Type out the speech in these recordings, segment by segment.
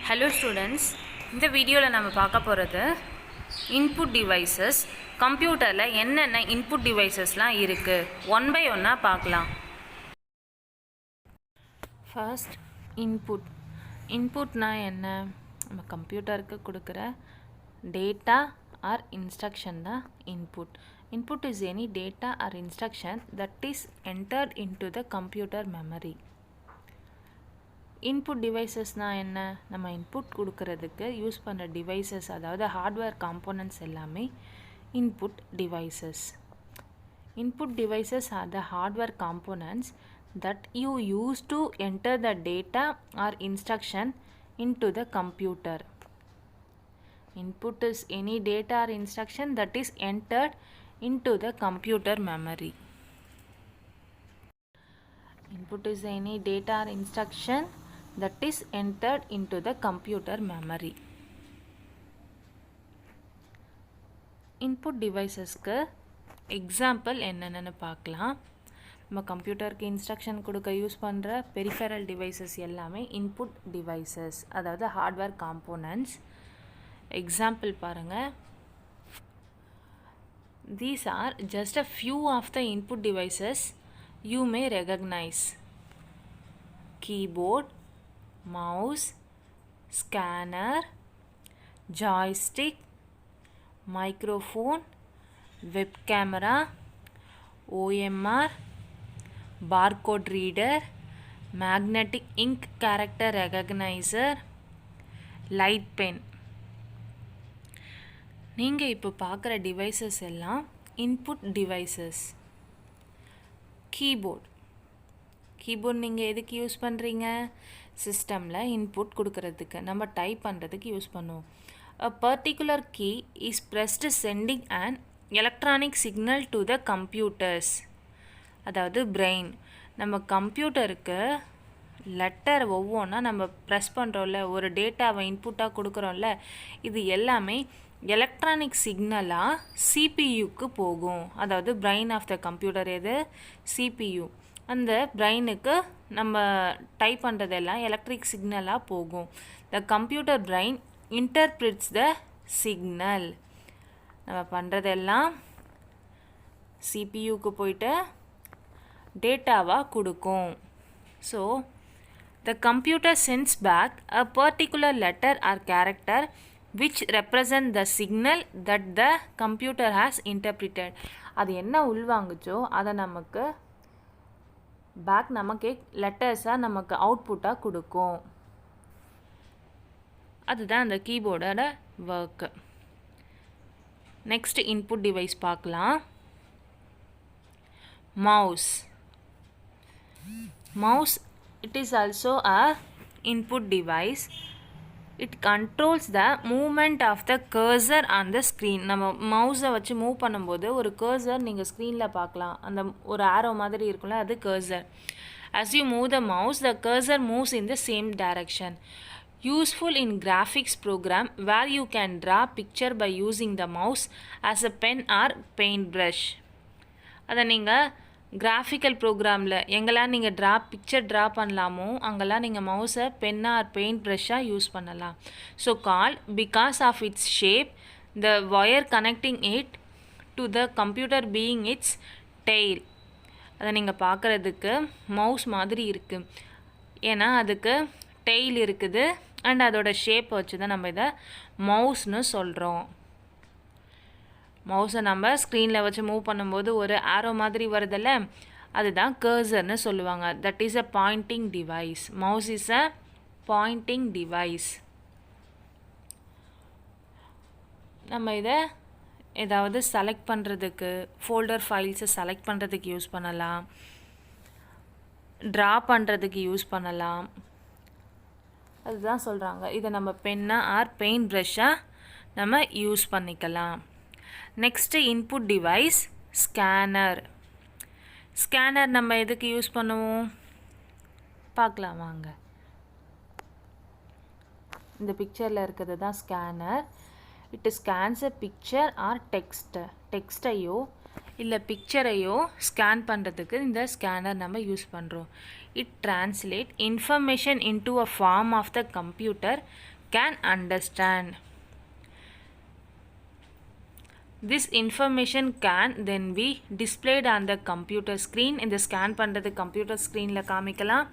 Hello students, இந்த வீடியோவில் நம்ம பார்க்க போகிறது இன்புட் டிவைசஸ். கம்ப்யூட்டரில் என்னென்ன இன்புட் டிவைசஸ்லாம் இருக்குது ஒன் பை ஒன்னாக பார்க்கலாம். ஃபர்ஸ்ட் இன்புட்னா என்ன? நம்ம கம்ப்யூட்டருக்கு கொடுக்குற டேட்டா ஆர் இன்ஸ்ட்ரக்ஷன் தான் input. Input is any data or instruction that is entered into the computer memory. Input டிவைசஸ்னால் என்ன? நம்ம இன்புட் கொடுக்கறதுக்கு யூஸ் பண்ணுற டிவைசஸ், அதாவது ஹார்ட்வேர் காம்போனன்ட்ஸ் எல்லாமே input devices. Input devices are the hardware components that you use to enter the data or instruction into the computer. Input is any data or instruction that is entered into the computer memory. Input is any data or instruction that is entered into the computer memory. Input devices-க்கு example என்னென்னு பார்க்கலாம். நம்ம கம்ப்யூட்டருக்கு instruction கொடுக்க use பண்ணுற peripheral devices எல்லாமே input devices, அதாவது hardware components. Example பாருங்கள். These are just a few of the input devices you may recognize. Keyboard, mouse, scanner, joystick, microphone, web camera, OMR, barcode reader, magnetic ink character recognizer, light pen. நீங்கள் இப்போ பார்க்குற devices எல்லாம் input devices. Keyboard நீங்கள் எதுக்கு use பண்ணுறீங்க? சிஸ்டமில் input கொடுக்கறதுக்கு, நம்ம டைப் பண்ணுறதுக்கு யூஸ் பண்ணுவோம். A particular key is pressed sending an electronic signal to the computers, அதாவது பிரெயின். நம்ம கம்ப்யூட்டருக்கு லெட்டர் ஒவ்வொன்றா நம்ம ப்ரெஸ் பண்ணுறோம்ல, ஒரு டேட்டாவை இன்புட்டாக கொடுக்குறோம்ல, இது எல்லாமே எலக்ட்ரானிக் சிக்னலாக சிபியுக்கு போகும். அதாவது பிரெயின் ஆஃப் த கம்ப்யூட்டர் எது? சிபியு. அந்த பிரெயினுக்கு நம்ம டைப் பண்ணுறதெல்லாம் எலக்ட்ரிக் சிக்னலாக போகும். The computer brain interprets the signal. நம்ம பண்ணுறதெல்லாம் சிபியுக்கு போயிட்டு டேட்டாவாக கொடுக்கும். So the computer sends back a particular letter or character which represent the signal that the computer has interpreted. அது என்ன உள்வாங்குச்சோ அதை நமக்கு பேக் நமக்கு லெட்டர்ஸாக நமக்கு அவுட்புட்டாக கொடுக்கும். அதுதான் அந்த கீபோர்டோட ஒர்க்கு. நெக்ஸ்ட் இன்புட் டிவைஸ் பார்க்கலாம். Mouse it is also a input device. It controls the movement of the cursor on the screen. நம்ம மவுஸை வச்சு மூவ் பண்ணும்போது ஒரு கர்சர் நீங்கள் ஸ்க்ரீனில் பார்க்கலாம். அந்த ஒரு ஆரோ மாதிரி இருக்கும்ல, அது cursor. As you move the mouse, the cursor moves in the same direction. Useful in graphics program where you can draw picture by using the mouse as a pen or paintbrush. அதை நீங்கள் graphical ப்ரோக்ராமில் எங்கெல்லாம் நீங்கள் picture draw பண்ணலாமோ அங்கெல்லாம் நீங்கள் மவுஸை பென்னாக ஆர் பெயிண்ட் ப்ரஷ்ஷாக யூஸ் பண்ணலாம். So call because of its shape, the wire connecting it to the computer being its tail. அதை நீங்கள் பார்க்குறதுக்கு மவுஸ் மாதிரி இருக்குது, ஏன்னா அதுக்கு டெய்ல் இருக்குது. அண்ட் அதோட ஷேப்பை வச்சு தான் நம்ம இதை மவுஸ்னு சொல்கிறோம். மவுஸை நம்ம ஸ்க்ரீனில் வச்சு மூவ் பண்ணும்போது ஒரு ஆரோ மாதிரி வருதில்ல, அதுதான் கர்சர்னு சொல்லுவாங்க. That is a pointing device. Mouse is a pointing device. நம்ம இதை ஏதாவது செலக்ட் பண்ணுறதுக்கு, ஃபோல்டர் ஃபைல்ஸை செலக்ட் பண்ணுறதுக்கு யூஸ் பண்ணலாம், ட்ரா பண்ணுறதுக்கு யூஸ் பண்ணலாம். அதுதான் சொல்கிறாங்க. இதை நம்ம பென்னாக ஆர் பெயிண்ட் ப்ரஷ்ஷாக நம்ம யூஸ் பண்ணிக்கலாம். Next input device scanner. Scanner நம்ம எதுக்கு யூஸ் பண்ணுவோம் பார்க்கலாம் வாங்க. இந்த பிக்சரில் இருக்கிறது தான் scanner. It scans a picture or டெக்ஸ்டையோ இல்லை பிக்சரையோ ஸ்கேன் பண்ணுறதுக்கு இந்த ஸ்கேனர் நம்ம யூஸ் பண்ணுறோம். It translates information into a form of the computer can understand. This information can then be displayed on the computer screen. இந்த ஸ்கேன் பண்ணுறது computer ஸ்க்ரீனில் காமிக்கலாம்,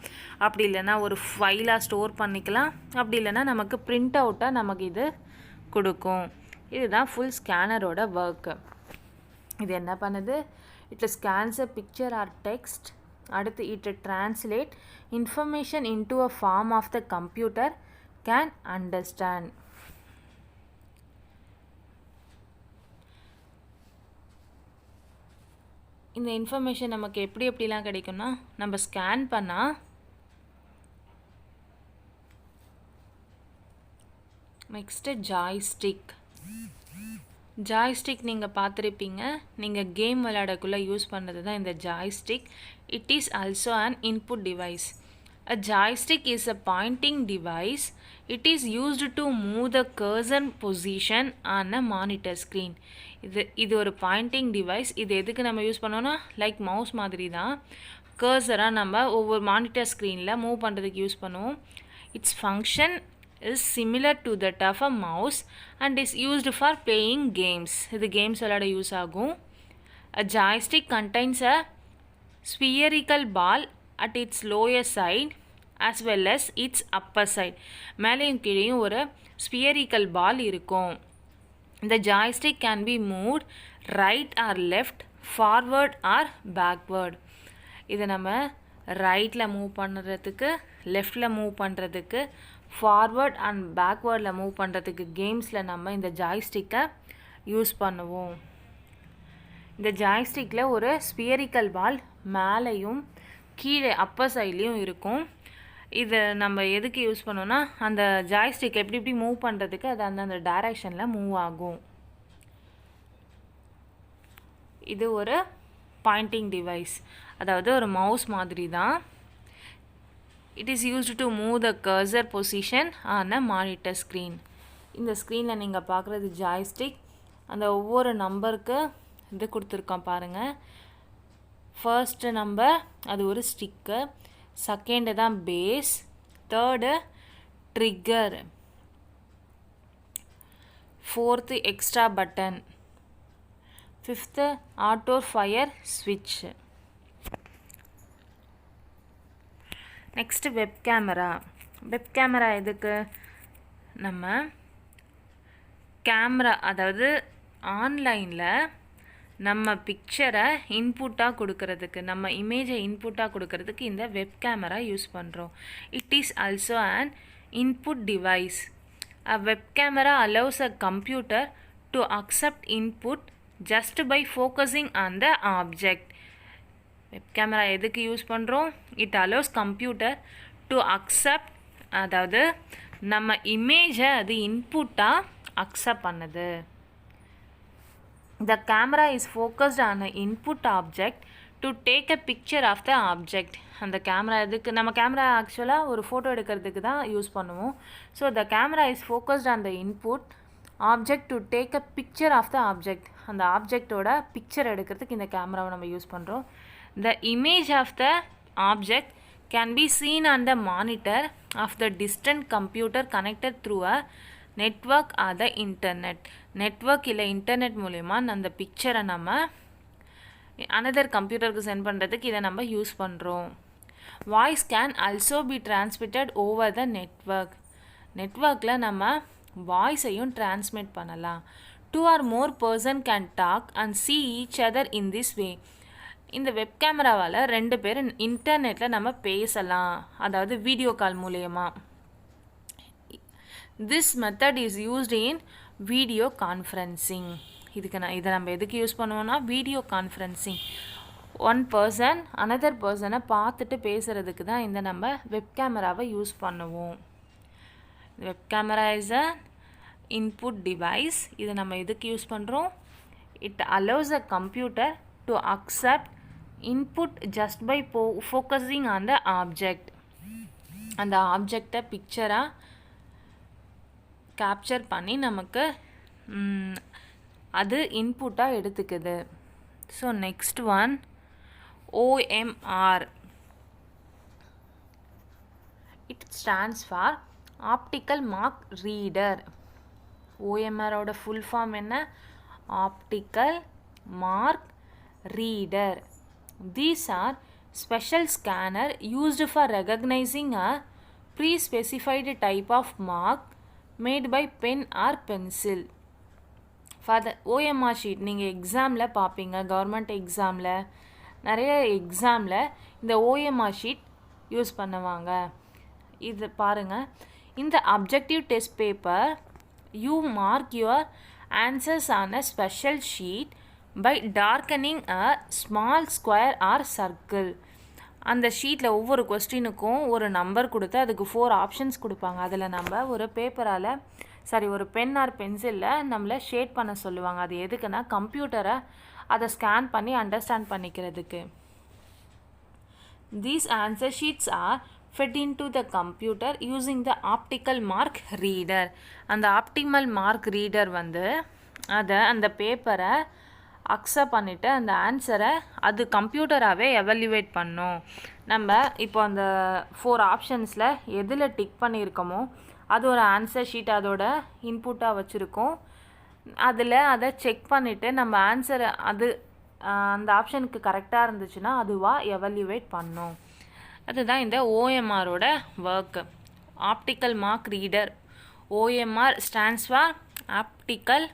அப்படி இல்லைன்னா ஒரு ஃபைலாக ஸ்டோர் பண்ணிக்கலாம், அப்படி இல்லைன்னா நமக்கு பிரிண்ட் அவுட்டாக நமக்கு இது கொடுக்கும். இதுதான் ஃபுல் ஸ்கேனரோட ஒர்க்கு. இது என்ன பண்ணுது? It scans a picture or text. அடுத்து it translate information into a form of the computer can understand. இந்த இன்ஃபர்மேஷன் நமக்கு எப்படிலாம் கிடைக்கும்னா, நம்ம ஸ்கேன் பண்ணால் நெக்ஸ்ட்டு ஜாய்ஸ்டிக் நீங்கள் பார்த்துருப்பீங்க. நீங்கள் கேம் விளையாடக்குள்ளே யூஸ் பண்ணுறது தான் இந்த joystick. It is also an input device. A joystick is a pointing device. It is used to move the cursor position on a monitor screen. இது ஒரு பாயிண்டிங் டிவைஸ். இது எதுக்கு நம்ம யூஸ் பண்ணோன்னா, லைக் மவுஸ் மாதிரி தான் கர்சராக நம்ம ஒவ்வொரு மானிட்டர் ஸ்க்ரீனில் மூவ் பண்ணுறதுக்கு யூஸ் பண்ணுவோம். Its function is similar to that of a mouse and is used for playing games. இது கேம்ஸ் விளையாட யூஸ் ஆகும். A joystick contains a spherical ball at its lower side as well as its upper side. மேலேயும் கீழேயும் ஒரு spherical ball இருக்கும். The joystick can be moved right or left, forward or backward. இதை நம்ம ரைட்டில் move பண்ணுறதுக்கு, லெஃப்டில் மூவ் பண்ணுறதுக்கு, ஃபார்வர்ட் அண்ட் பேக்வேர்டில் மூவ் பண்ணுறதுக்கு கேம்ஸில் நம்ம இந்த ஜாய்ஸ்டிக்கை யூஸ் பண்ணுவோம். இந்த ஜாய்ஸ்டிக்கில் ஒரு ஸ்பியரிக்கல் பால் மேலேயும் கீழே அப்பர் சைட்லேயும் இருக்கும். இதை நம்ம எதுக்கு யூஸ் பண்ணோன்னா, அந்த ஜாய்ஸ்டிக் எப்படி மூவ் பண்ணுறதுக்கு அது அந்தந்த டைரக்ஷனில் மூவ் ஆகும். இது ஒரு பாயிண்டிங் டிவைஸ், அதாவது ஒரு மவுஸ் மாதிரி தான். It is used to move the cursor position on a monitor screen. இந்த ஸ்க்ரீனில் நீங்கள் பார்க்குறது ஜாய்ஸ்டிக். அந்த ஒவ்வொரு நம்பருக்கு இது கொடுத்துருக்கோம் பாருங்கள். ஃபர்ஸ்ட்டு நம்பர் அது ஒரு ஸ்டிக்கர், செகண்டு தான் base, third trigger, fourth extra button, fifth auto fire ஸ்விட்ச். நெக்ஸ்ட்டு வெப் கேமரா எதுக்கு? நம்ம கேமரா, அதாவது ஆன்லைனில் நம்ம பிக்சரை இன்புட்டாக கொடுக்கறதுக்கு, நம்ம இமேஜை இன்புட்டாக கொடுக்கறதுக்கு இந்த வெப் கேமரா யூஸ் பண்ணுறோம். It is also an input device. A web camera allows a computer to accept input just by focusing on the object. Web camera எதுக்கு யூஸ் பண்ணுறோம்? It allows computer to accept, அதாவது நம்ம இமேஜை அது இன்புட்டாக accept பண்ணுது. The camera is focused on an input object to take a picture of the object. அந்த camera எதுக்கு? நம்ம கேமரா ஆக்சுவலாக ஒரு ஃபோட்டோ எடுக்கிறதுக்கு தான் யூஸ் பண்ணுவோம். So the camera is focused on the input object to take a picture of the object. அந்த ஆப்ஜெக்டோட picture எடுக்கிறதுக்கு இந்த கேமராவை நம்ம யூஸ் பண்ணுறோம். The image of the object can be seen on the monitor of the distant computer connected through a network or the internet. Network இல்லை internet மூலயமா அந்த பிக்சரை நம்ம அனதர் கம்ப்யூட்டருக்கு சென்ட் பண்ணுறதுக்கு இதை நம்ம யூஸ் பண்ணுறோம். Voice can also be transmitted over the network. நெட்வொர்க்கில் நம்ம வாய்ஸையும் டிரான்ஸ்மிட் பண்ணலாம். 2 or more person can talk and see each other in this way. இந்த வெப் கேமராவால் 2 பேர் இன்டர்நெட்டில் நம்ம பேசலாம், அதாவது வீடியோ கால் மூலயமா. This method is used in video conferencing. இதை நம்ம எதுக்கு யூஸ் பண்ணுவோம்னா, video conferencing. One person another பர்சனை பார்த்துட்டு பேசுகிறதுக்கு தான் இந்த நம்ம வெப் கேமராவை யூஸ் பண்ணுவோம். Web camera is a input device. இதை நம்ம எதுக்கு யூஸ் பண்ணுறோம்? It allows a computer to accept input just by focusing on the object. அந்த ஆப்ஜெக்டை பிக்சராக கேப்சர் பண்ணி நமக்கு அது இன்புட்டாக எடுத்துக்குது. So next one OMR. It stands for optical mark reader. ஓஎம்ஆரோட ஃபுல் ஃபார்ம் என்ன? Optical mark reader. These are special scanner used for recognizing a pre-specified type of mark made by pen or pencil. For the OMR sheet நீங்கள் எக்ஸாமில் பார்ப்பீங்க, government எக்ஸாமில் நிறைய எக்ஸாமில் இந்த OMR sheet use பண்ணுவாங்க. இது பாருங்கள், இந்த objective test paper you mark your answers on a special sheet by darkening a small square or circle. அந்த ஷீட்டில் ஒவ்வொரு கொஸ்டினுக்கும் ஒரு நம்பர் கொடுத்து அதுக்கு 4 ஆப்ஷன்ஸ் கொடுப்பாங்க. அதில் நம்ம ஒரு பேப்பரால் ஒரு பென் ஆர் பென்சிலில் நம்மளை ஷேட் பண்ண சொல்லுவாங்க. அது எதுக்குன்னா கம்ப்யூட்டரை அதை ஸ்கேன் பண்ணி அண்டர்ஸ்டாண்ட் பண்ணிக்கிறதுக்கு. These answer sheets are fed into the computer using the optical mark reader. அந்த ஆப்டிமல் மார்க் ரீடர் வந்து அதை அந்த பேப்பரை அக்செப்ட் பண்ணிவிட்டு அந்த ஆன்சரை அது கம்ப்யூட்டராகவே எவல்யூவேட் பண்ணும். நம்ம இப்போ அந்த 4 ஆப்ஷன்ஸில் எதில் டிக் பண்ணியிருக்கோமோ அது ஒரு ஆன்சர் ஷீட் அதோட இன்புட்டாக வச்சுருக்கோம். அதில் அதை செக் பண்ணிவிட்டு நம்ம ஆன்சரை அது அந்த ஆப்ஷனுக்கு கரெக்டாக இருந்துச்சுன்னா அதுவாக எவல்யூவேட் பண்ணும். அதுதான் இந்த ஓஎம்ஆரோட work. Optical mark reader. OMR stands for optical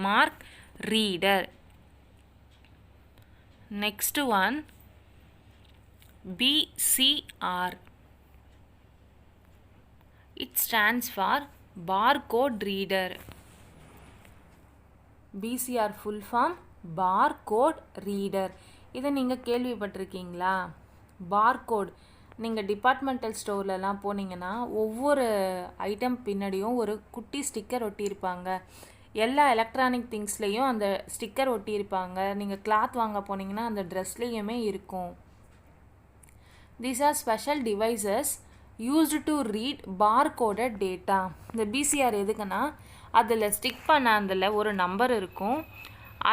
mark reader. Next one, BCR. It stands for barcode reader. BCR full form barcode reader. இதை நீங்கள் கேள்விப்பட்டிருக்கீங்களா? barcode நீங்கள் டிபார்ட்மெண்டல் ஸ்டோர்லலாம் போனீங்கன்னா ஒவ்வொரு ஐட்டம் பின்னாடியும் ஒரு குட்டி ஸ்டிக்கர் ஒட்டியிருப்பாங்க. எல்லா எலக்ட்ரானிக் திங்ஸ்லேயும் அந்த ஸ்டிக்கர் ஒட்டியிருப்பாங்க. நீங்கள் கிளாத் வாங்க போனீங்கன்னா அந்த ட்ரெஸ்லேயுமே இருக்கும். These are special devices used to read barcoded data. இந்த பிசிஆர் எதுக்குன்னா அதில் ஸ்டிக் பண்ண அதில் ஒரு நம்பர் இருக்கும்,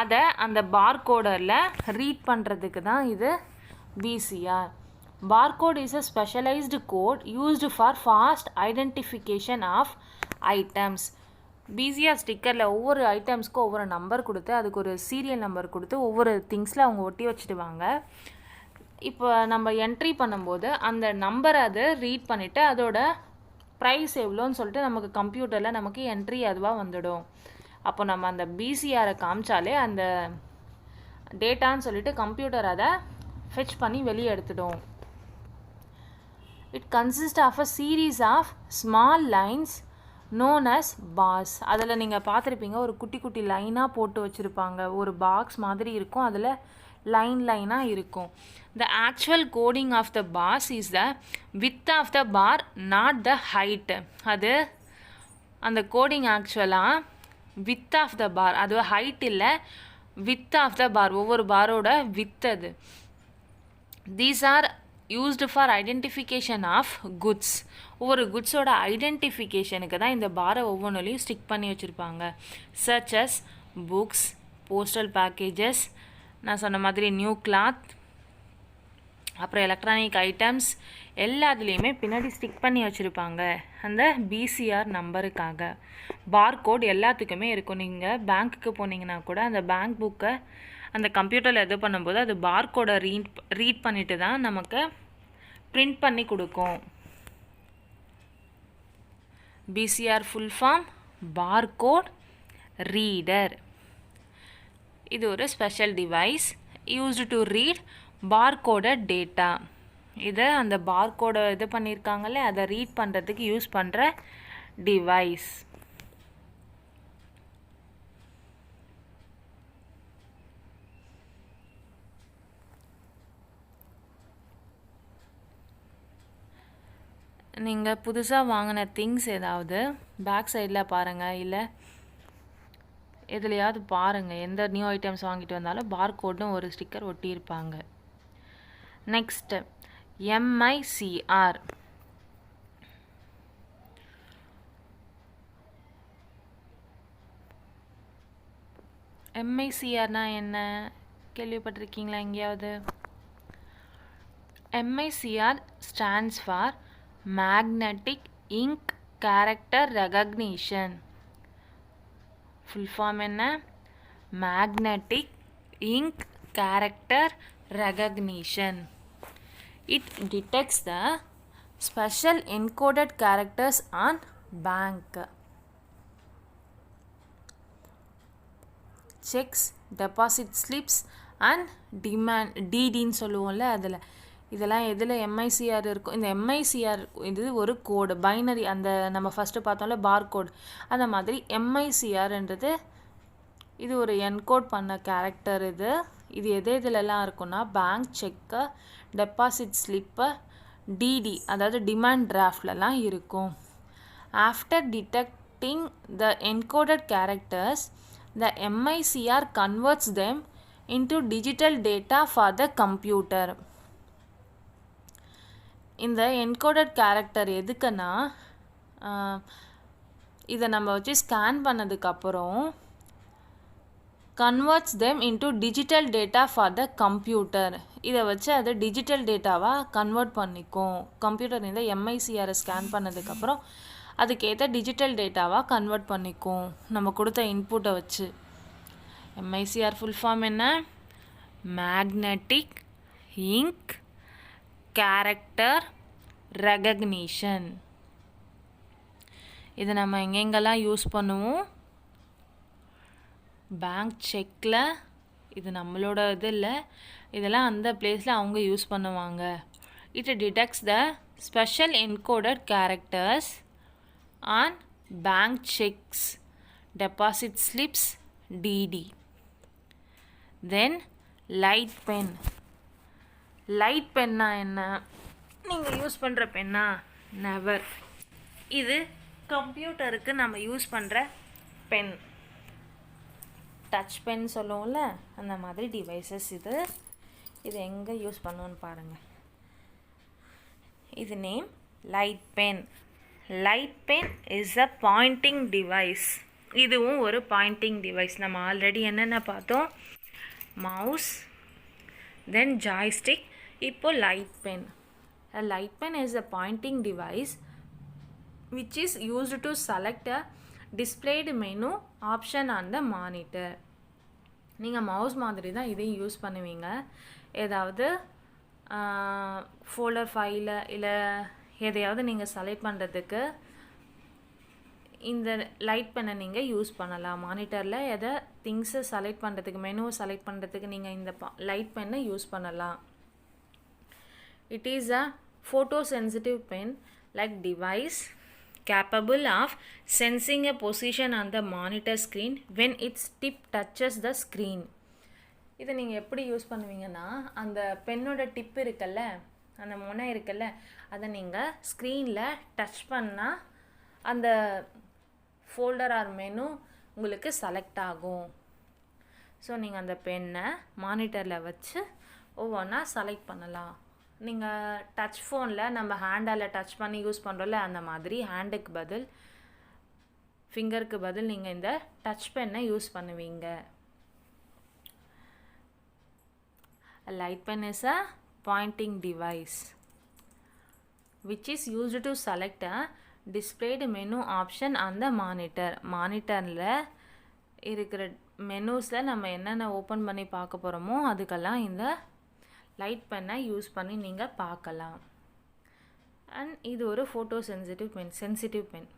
அதை அந்த பார்கோடரில் ரீட் பண்ணுறதுக்கு தான் இது PCR. Barcode is a specialized code used for fast identification of items. BCR ஸ்டிக்கரில் ஒவ்வொரு ஐட்டம்ஸ்க்கும் ஒவ்வொரு நம்பர் கொடுத்து அதுக்கு ஒரு சீரியல் நம்பர் கொடுத்து ஒவ்வொரு திங்ஸில் அவங்க ஒட்டி வச்சுடுவாங்க. இப்போ நம்ம என்ட்ரி பண்ணும்போது அந்த நம்பரை அது ரீட் பண்ணிவிட்டு அதோட ப்ரைஸ் எவ்வளோன்னு சொல்லிட்டு நமக்கு கம்ப்யூட்டரில் நமக்கு என்ட்ரி அதுவாக வந்துடும். அப்போ நம்ம அந்த பிசிஆரை காமிச்சாலே அந்த டேட்டான்னு சொல்லிட்டு கம்ப்யூட்டர் அதை ஃபெச் பண்ணி வெளியே எடுத்துடும். It consists of a series of small lines known as bars. அதில் நீங்கள் பார்த்துருப்பீங்க, ஒரு குட்டி குட்டி லைனாக போட்டு வச்சுருப்பாங்க. ஒரு பாக்ஸ் மாதிரி இருக்கும், அதில் லைனாக இருக்கும். The actual coding of the bars is the width of the bar, not the height. அது அந்த கோடிங் ஆக்சுவலாக width of the bar, அது ஹைட் இல்லை, width of the bar, ஒவ்வொரு பாரோட width அது. These are used for identification of goods. ஒவ்வொரு குட்ஸோட ஐடென்டிஃபிகேஷனுக்கு தான் இந்த பாரை ஒவ்வொன்றுலையும் ஸ்டிக் பண்ணி வச்சுருப்பாங்க. such as books, postal packages, நான் சொன்ன மாதிரி நியூ கிளாத், அப்புறம் எலக்ட்ரானிக் ஐட்டம்ஸ் எல்லாத்துலேயுமே பின்னாடி ஸ்டிக் பண்ணி வச்சுருப்பாங்க அந்த பிசிஆர் நம்பருக்காக. பார்கோட் எல்லாத்துக்குமே இருக்கும். நீங்கள் பேங்க்குக்கு போனீங்கன்னா கூட அந்த பேங்க் புக்கை அந்த கம்ப்யூட்டரில் இது பண்ணும்போது அது பார்கோடை ரீட் பண்ணிட்டு தான் நமக்கு பிரிண்ட் பண்ணி கொடுக்கும். BCR full form barcode reader. இது ஒரு special device used to read barcoded data. இதை அந்த பார்கோடை இது பண்ணியிருக்காங்கல்ல அதை ரீட் பண்ணுறதுக்கு யூஸ் பண்ணுற டிவைஸ். நீங்கள் புதுசாக வாங்கின திங்ஸ் ஏதாவது பேக் சைடில் பாருங்கள், இல்லை எதுலையாவது பாருங்கள், எந்த நியூ ஐட்டம்ஸ் வாங்கிட்டு வந்தாலும் பார்கோட்னு ஒரு ஸ்டிக்கர் ஒட்டியிருப்பாங்க. Next MICR. எம்ஐசிஆர்னா என்ன கேள்விப்பட்டிருக்கீங்களா எங்கேயாவது? MICR stands for Magnetic Ink character recognition. Full form என்ன? Magnetic ink character recognition. It detects the special encoded characters on bank checks, deposit slips and demand DDன்னு சொல்லுவோம்ல. அதில் இதெல்லாம் எதில் MICR இருக்கும். இந்த MICR இது ஒரு கோடு பைனரி, அந்த நம்ம ஃபஸ்ட்டு பார்த்தோம்ல பார் கோட், அந்த மாதிரி MICRன்றது இது ஒரு என்கோட் பண்ண கேரக்டர். இது எதுலெல்லாம் இருக்குன்னா பேங்க் செக்கு, டெபாசிட் ஸ்லிப்பு, டிடி அதாவது டிமாண்ட் டிராஃப்ட்லலாம் இருக்கும். After detecting the encoded characters the MICR converts them into digital data for the computer. இந்த encoded character எதுக்குன்னா இதை நம்ம வச்சு ஸ்கேன் பண்ணதுக்கப்புறம் converts them into digital data for the computer. இதை வச்சு அதை டிஜிட்டல் டேட்டாவாக கன்வெர்ட் பண்ணிக்கும். கம்ப்யூட்டர் இந்த MICRை ஸ்கேன் பண்ணதுக்கப்புறம் அதுக்கேற்ற டிஜிட்டல் டேட்டாவாக கன்வெர்ட் பண்ணிக்கும் நம்ம கொடுத்த இன்புட்டை வச்சு. MICR ஃபுல் ஃபார்ம் என்ன? Magnetic ink character recognition. இதை நம்ம எங்கெங்கெல்லாம் யூஸ் பண்ணுவோம்? பேங்க் செக்கில், இது நம்மளோட இது இல்லை, இதெல்லாம் அந்த பிளேஸில் அவங்க யூஸ் பண்ணுவாங்க. It detects the special encoded characters on bank checks, deposit slips, DD. Then light pen. light penna என்ன? நீங்கள் யூஸ் பண்ணுற பென்னா? நெவர். இது கம்ப்யூட்டருக்கு நம்ம யூஸ் பண்ணுற பென், டச் பென் சொல்லுவோம்ல, அந்த மாதிரி டிவைசஸ். இது எங்கே யூஸ் பண்ணுவோன்னு பாருங்கள். இது name light pen. Light pen is a pointing device. இதுவும் ஒரு பாயிண்டிங் டிவைஸ். நம்ம ஆல்ரெடி என்னென்ன பார்த்தோம்? மவுஸ், தென் ஜாய்ஸ்டிக், இப்போ light pen. A light pen is a pointing device which is used to select a displayed menu option on the monitor. நீங்கள் mouse மாதிரி தான் இதையும் யூஸ் பண்ணுவீங்க. ஏதாவது ஃபோல்டர் ஃபைலில் இல்லை எதையாவது நீங்கள் செலக்ட் பண்ணுறதுக்கு இந்த லைட் பென்னை நீங்கள் யூஸ் பண்ணலாம். மானிட்டரில் எதை திங்ஸை செலக்ட் பண்ணுறதுக்கு, மெனுவை செலக்ட் பண்ணுறதுக்கு நீங்கள் இந்த லைட் பென்னை யூஸ் பண்ணலாம். It is a photosensitive pen like device capable of sensing a position on the monitor screen when its tip touches the screen. இதை நீங்கள் எப்படி யூஸ் பண்ணுவீங்கன்னா, அந்த பென்னோட டிப் இருக்குல்ல, அந்த முனை இருக்குல்ல, அதை நீங்கள் ஸ்க்ரீனில் டச் பண்ணால் அந்த ஃபோல்டர் ஆர் மெனு உங்களுக்கு செலக்ட் ஆகும். ஸோ நீங்கள் அந்த பென்னை மானிட்டரில் வச்சு ஒவ்வொன்றா செலக்ட் பண்ணலாம். நீங்கள் டச் ஃபோனில் நம்ம ஹேண்டால் டச் பண்ணி யூஸ் பண்ணுறோம்ல, அந்த மாதிரி ஹேண்டுக்கு பதில், ஃபிங்கருக்கு பதில் நீங்கள் இந்த டச் பென்னை யூஸ் பண்ணுவீங்க. A light pen is a pointing device which is used to select a displayed menu option on the monitor. மானிட்டரில் இருக்கிற மெனூஸில் நம்ம என்னென்ன ஓப்பன் பண்ணி பார்க்க போகிறோமோ அதுக்கெல்லாம் இந்த லைட் பென்னை யூஸ் பண்ணி நீங்கள் பார்க்கலாம். அண்ட் இது ஒரு ஃபோட்டோ சென்சிட்டிவ் பென்.